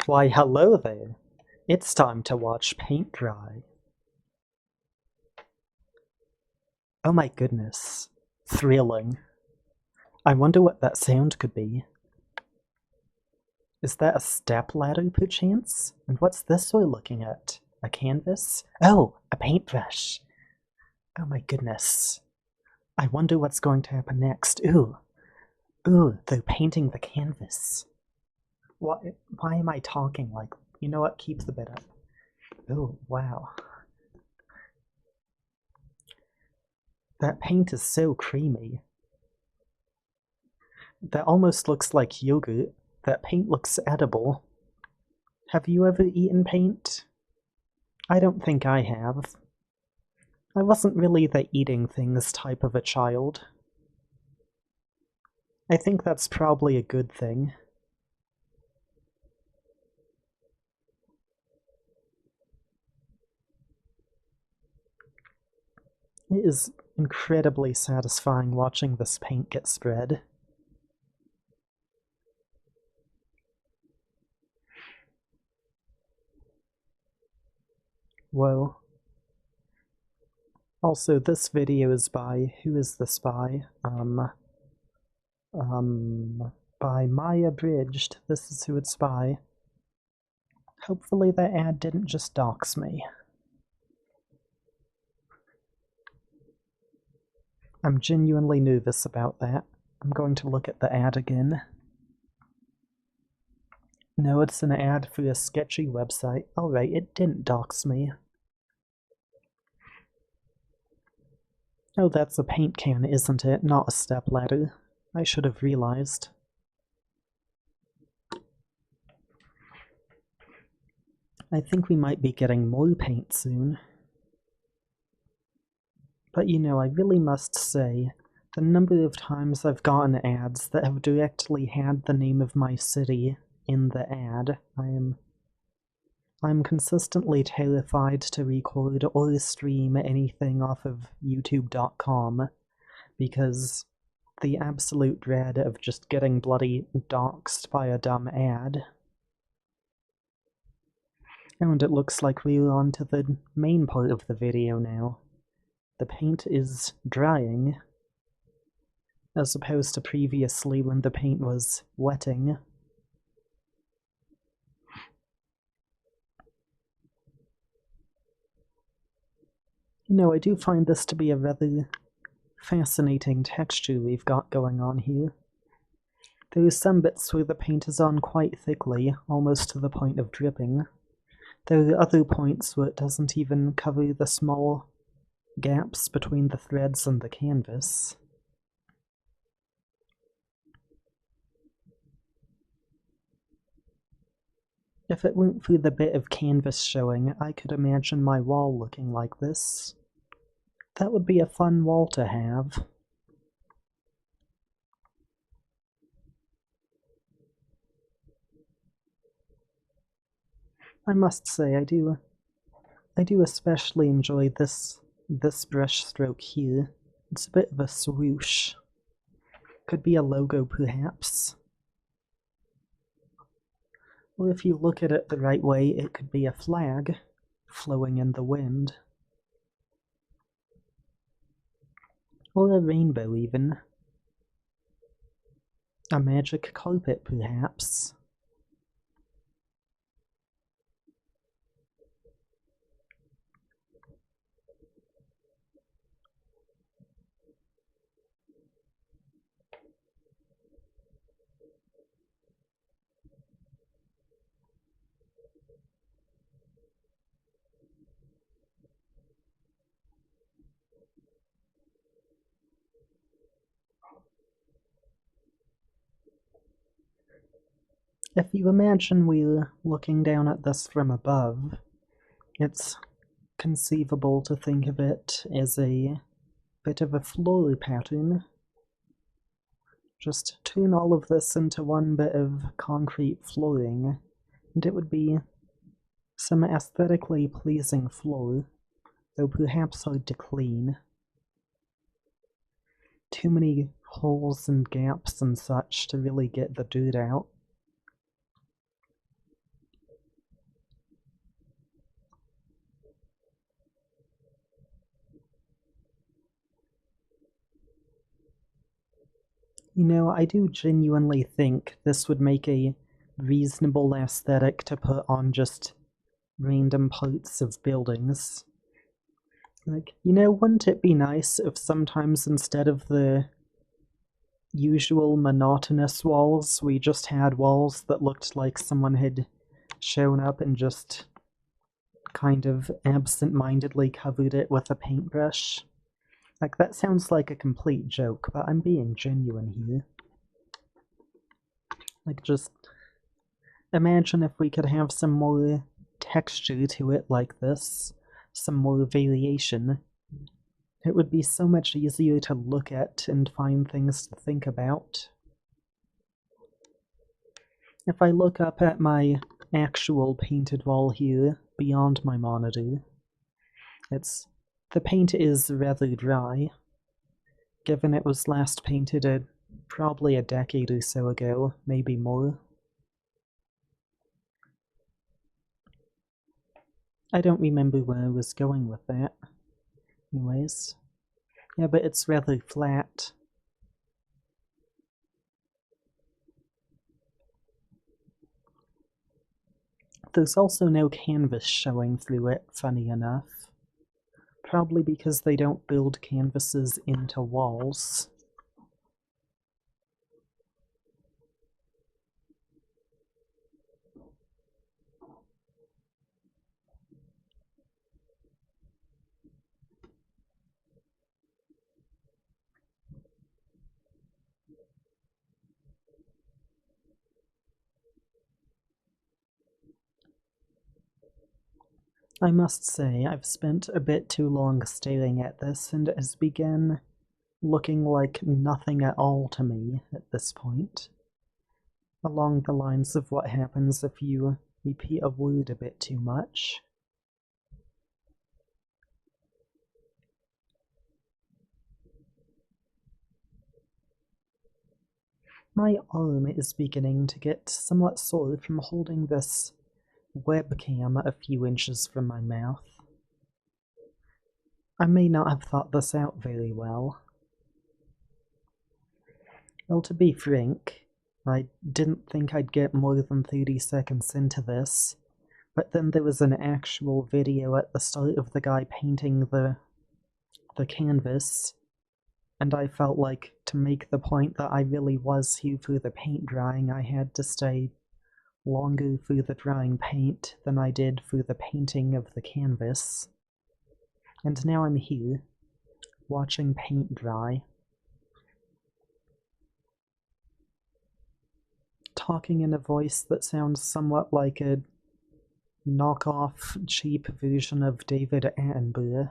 Why, hello there. It's time to watch paint dry. Oh my goodness. Thrilling. I wonder what that sound could be. Is that a stepladder, perchance? And what's this we're looking at? A canvas? Oh, a paintbrush. Oh my goodness. I wonder what's going to happen next. Ooh, they're painting the canvas. Why am I talking like... You know what? Keep the bit up. Oh, wow. That paint is so creamy. That almost looks like yogurt. That paint looks edible. Have you ever eaten paint? I don't think I have. I wasn't really the eating things type of a child. I think that's probably a good thing. It is incredibly satisfying watching this paint get spread. Whoa. Also, this video is by... Who is this by? By Maya Bridged. This is who it's by. Hopefully that ad didn't just dox me. I'm genuinely nervous about that. I'm going to look at the ad again. No, it's an ad for a sketchy website. Alright, it didn't dox me. Oh, that's a paint can, isn't it? Not a stepladder. I should have realized. I think we might be getting more paint soon. But you know, I really must say, the number of times I've gotten ads that have directly had the name of my city in the ad, I'm consistently terrified to record or stream anything off of YouTube.com, because the absolute dread of just getting bloody doxed by a dumb ad. And it looks like we're on to the main part of the video now. The paint is drying, as opposed to previously when the paint was wetting. You know, I do find this to be a rather fascinating texture we've got going on here. There are some bits where the paint is on quite thickly, almost to the point of dripping. There are other points where it doesn't even cover the small gaps between the threads and the canvas. If it weren't for the bit of canvas showing, I could imagine my wall looking like this. That would be a fun wall to have. I must say, I do especially enjoy this brush stroke here. It's a bit of a swoosh. Could be a logo, perhaps. Or if you look at it the right way, it could be a flag flowing in the wind. Or a rainbow, even. A magic carpet, perhaps. If you imagine we're looking down at this from above, it's conceivable to think of it as a bit of a floor pattern. Just turn all of this into one bit of concrete flooring, and it would be some aesthetically pleasing floor, though perhaps hard to clean. Too many holes and gaps and such to really get the dirt out. You know, I do genuinely think this would make a reasonable aesthetic to put on just random parts of buildings. Like, you know, wouldn't it be nice if sometimes instead of the usual monotonous walls, we just had walls that looked like someone had shown up and just kind of absent-mindedly covered it with a paintbrush? Like, that sounds like a complete joke, but I'm being genuine here. Like, just imagine if we could have some more texture to it like this, some more variation. It would be so much easier to look at and find things to think about. If I look up at my actual painted wall here, beyond my monitor, the paint is rather dry, given it was last painted probably a decade or so ago, maybe more. I don't remember where I was going with that. Anyways. Yeah, but it's rather flat. There's also no canvas showing through it, funny enough. Probably because they don't build canvases into walls. I must say, I've spent a bit too long staring at this, and it has begun looking like nothing at all to me at this point. Along the lines of what happens if you repeat a word a bit too much. My arm is beginning to get somewhat sore from holding this webcam a few inches from my mouth. I may not have thought this out very well. Well, to be frank, I didn't think I'd get more than 30 seconds into this, but then there was an actual video at the start of the guy painting the canvas, and I felt like to make the point that I really was here for the paint drying, I had to stay longer for the drying paint than I did for the painting of the canvas. And now I'm here, watching paint dry, talking in a voice that sounds somewhat like a knockoff, cheap version of David Attenborough.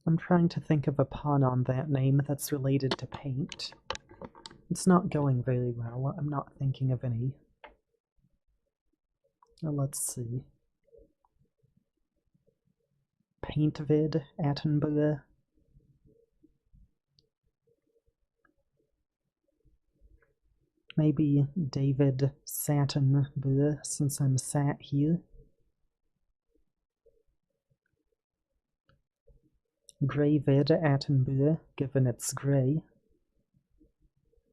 I'm trying to think of a pun on that name that's related to paint. It's not going very well. I'm not thinking of any. Let's see. Paintvid Attenborough. Maybe David Sattenborough, since I'm sat here. Grayvid Attenborough, given it's grey.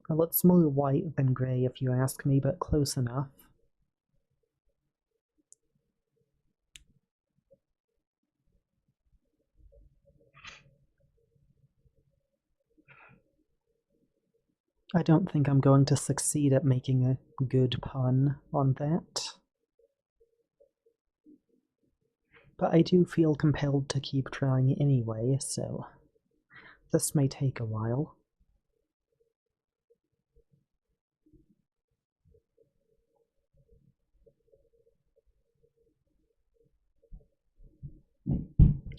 Well, it's more white than grey if you ask me, but close enough. I don't think I'm going to succeed at making a good pun on that. But I do feel compelled to keep trying anyway, so this may take a while.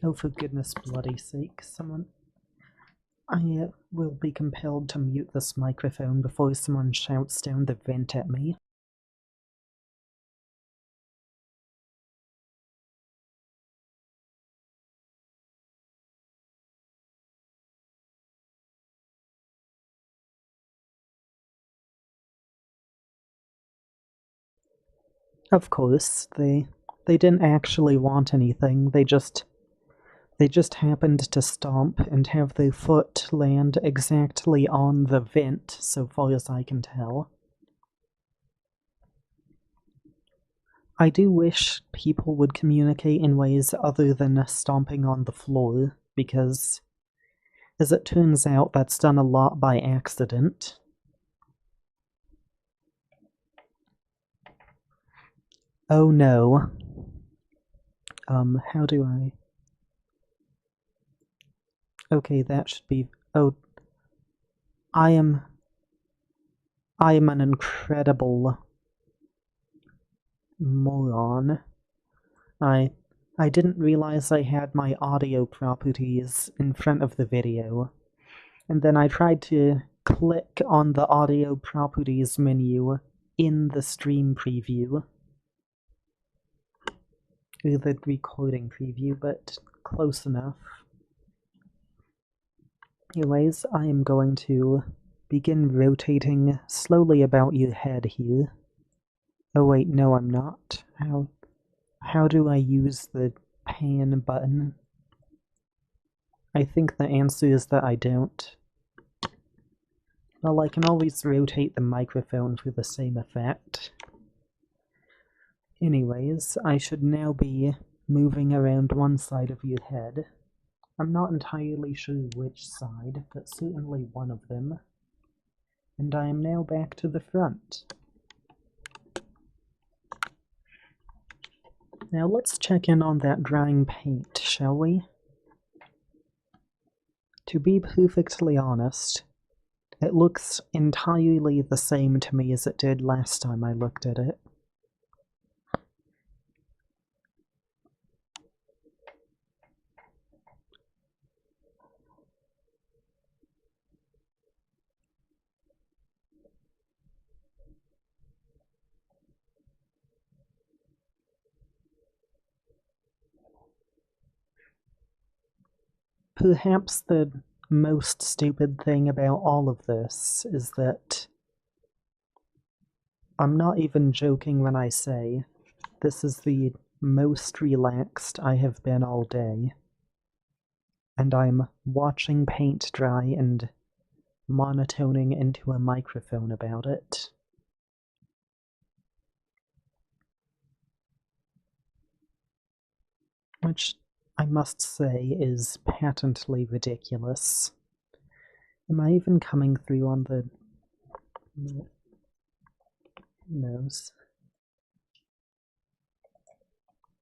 Oh, for goodness bloody sake, someone... I will be compelled to mute this microphone before someone shouts down the vent at me. Of course, they didn't actually want anything, they just They just happened to stomp and have their foot land exactly on the vent, so far as I can tell. I do wish people would communicate in ways other than stomping on the floor, because, as it turns out, that's done a lot by accident. Oh no. How do I... Okay, that should be... Oh, I am an incredible moron. I didn't realize I had my audio properties in front of the video, and then I tried to click on the audio properties menu in the stream preview. Or the recording preview, but close enough. Anyways, I am going to begin rotating slowly about your head here. Oh wait, no I'm not. How do I use the pan button? I think the answer is that I don't. Well, I can always rotate the microphone for the same effect. Anyways, I should now be moving around one side of your head. I'm not entirely sure which side, but certainly one of them. And I am now back to the front. Now let's check in on that drying paint, shall we? To be perfectly honest, it looks entirely the same to me as it did last time I looked at it. Perhaps the most stupid thing about all of this is that I'm not even joking when I say this is the most relaxed I have been all day. And I'm watching paint dry and monotoning into a microphone about it. Which I must say is patently ridiculous. Am I even coming through on the nose?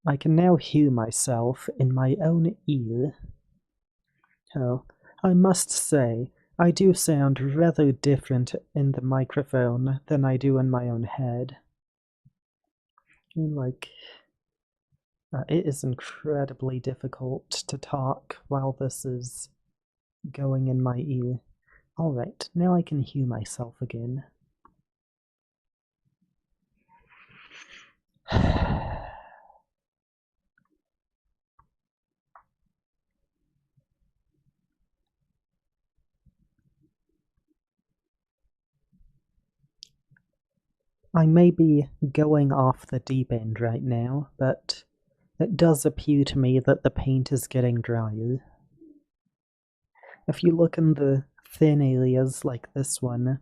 I can now hear myself in my own ear. Oh, I must say, I do sound rather different in the microphone than I do in my own head. Like, it is incredibly difficult to talk while this is going in my ear. Alright, now I can hear myself again. I may be going off the deep end right now, but it does appear to me that the paint is getting drier. If you look in the thin areas like this one,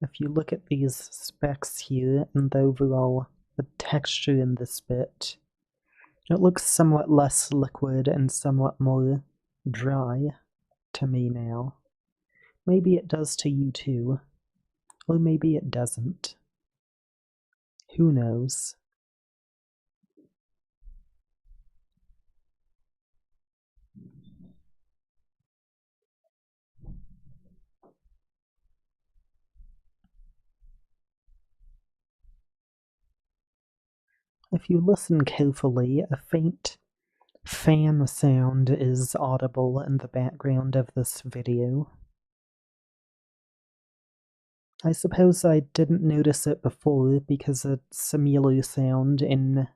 if you look at these specks here and the overall the texture in this bit, it looks somewhat less liquid and somewhat more dry to me now. Maybe it does to you too, or maybe it doesn't. Who knows? If you listen carefully, a faint fan sound is audible in the background of this video. I suppose I didn't notice it before because a similar sound in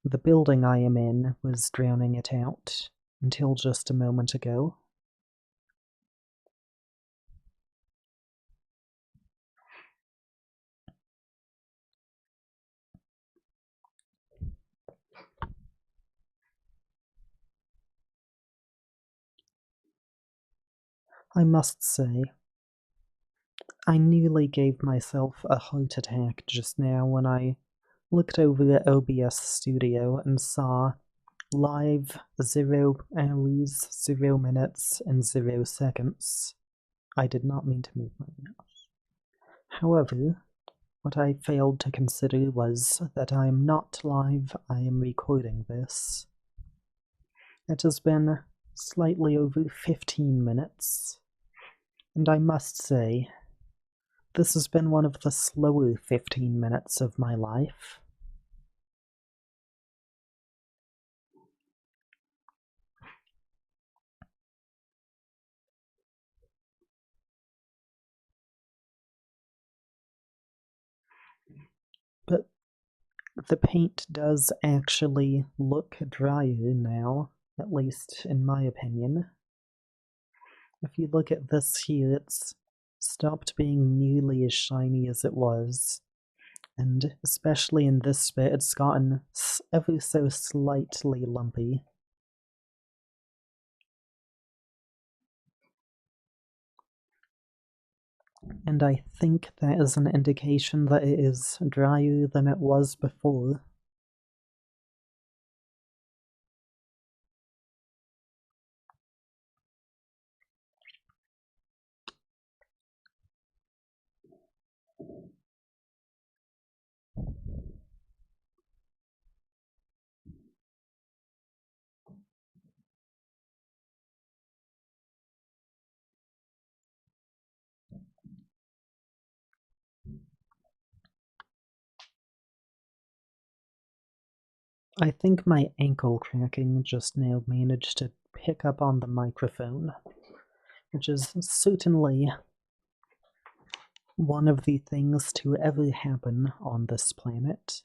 the building I am in was drowning it out until just a moment ago. I must say, I nearly gave myself a heart attack just now when I looked over at OBS Studio and saw live 0 hours, 0 minutes, and 0 seconds. I did not mean to move my mouse. However, what I failed to consider was that I am not live, I am recording this. It has been slightly over 15 minutes, and I must say, this has been one of the slower 15 minutes of my life. But the paint does actually look drier now, at least in my opinion. If you look at this here, it's stopped being nearly as shiny as it was, and especially in this bit, it's gotten ever so slightly lumpy. And I think that is an indication that it is drier than it was before. I think my ankle cracking just now managed to pick up on the microphone, which is certainly one of the things to ever happen on this planet.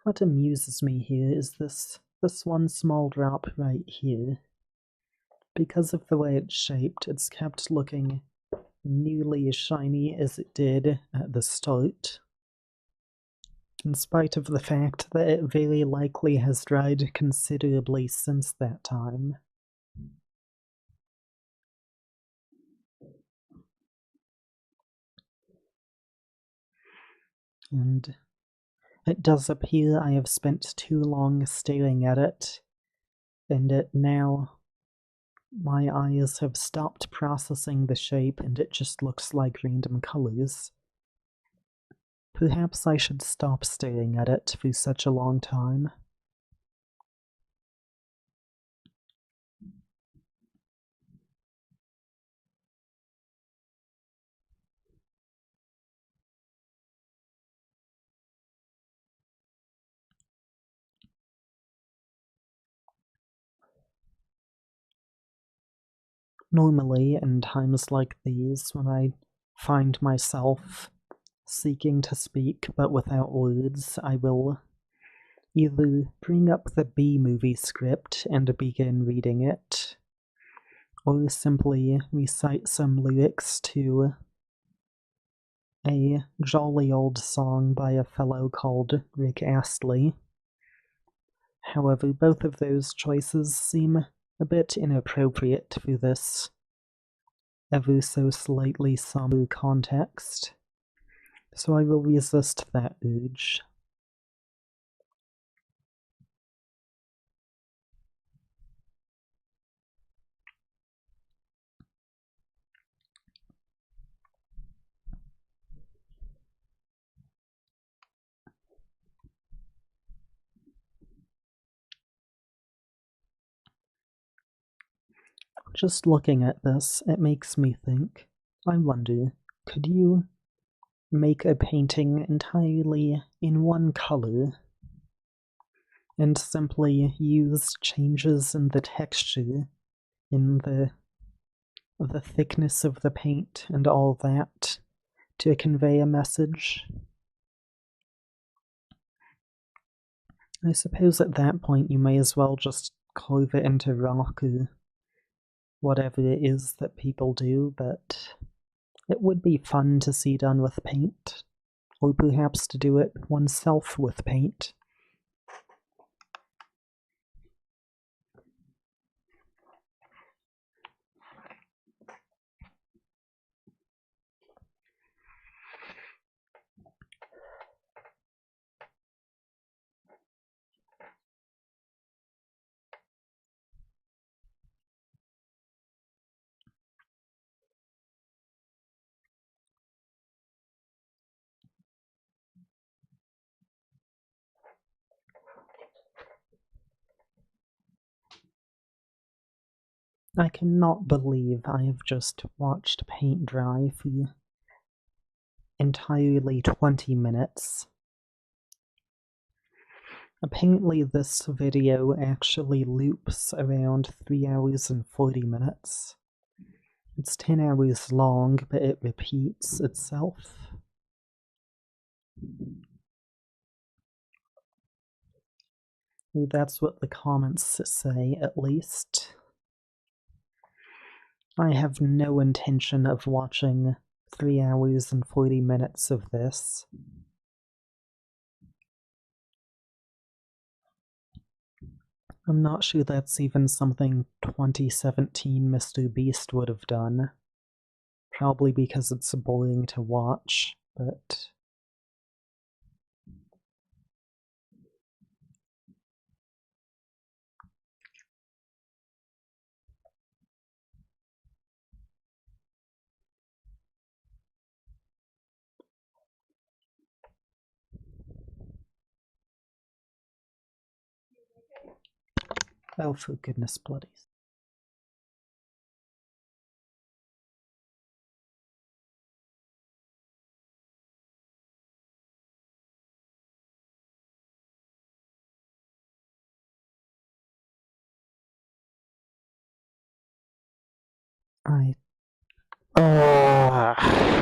What amuses me here is this one small drop right here. Because of the way it's shaped, it's kept looking nearly as shiny as it did at the start, in spite of the fact that it very likely has dried considerably since that time. And it does appear I have spent too long staring at it, and it now my eyes have stopped processing the shape and it just looks like random colors. Perhaps I should stop staring at it for such a long time. Normally, in times like these, when I find myself seeking to speak but without words, I will either bring up the B-movie script and begin reading it, or simply recite some lyrics to a jolly old song by a fellow called Rick Astley. However, both of those choices seem a bit inappropriate for this ever so slightly somber context, so I will resist that urge. Just looking at this, it makes me think, I wonder, could you make a painting entirely in one color and simply use changes in the texture, in the thickness of the paint and all that to convey a message? I suppose at that point you may as well just carve it into rock or whatever it is that people do, but it would be fun to see done with paint, or perhaps to do it oneself with paint. I cannot believe I have just watched paint dry for entirely 20 minutes. Apparently this video actually loops around 3 hours and 40 minutes. It's 10 hours long, but it repeats itself. That's what the comments say, at least. I have no intention of watching 3 hours and 40 minutes of this. I'm not sure that's even something 2017 Mr. Beast would have done. Probably because it's boring to watch, but... Oh, for goodness bloody. I... Oh...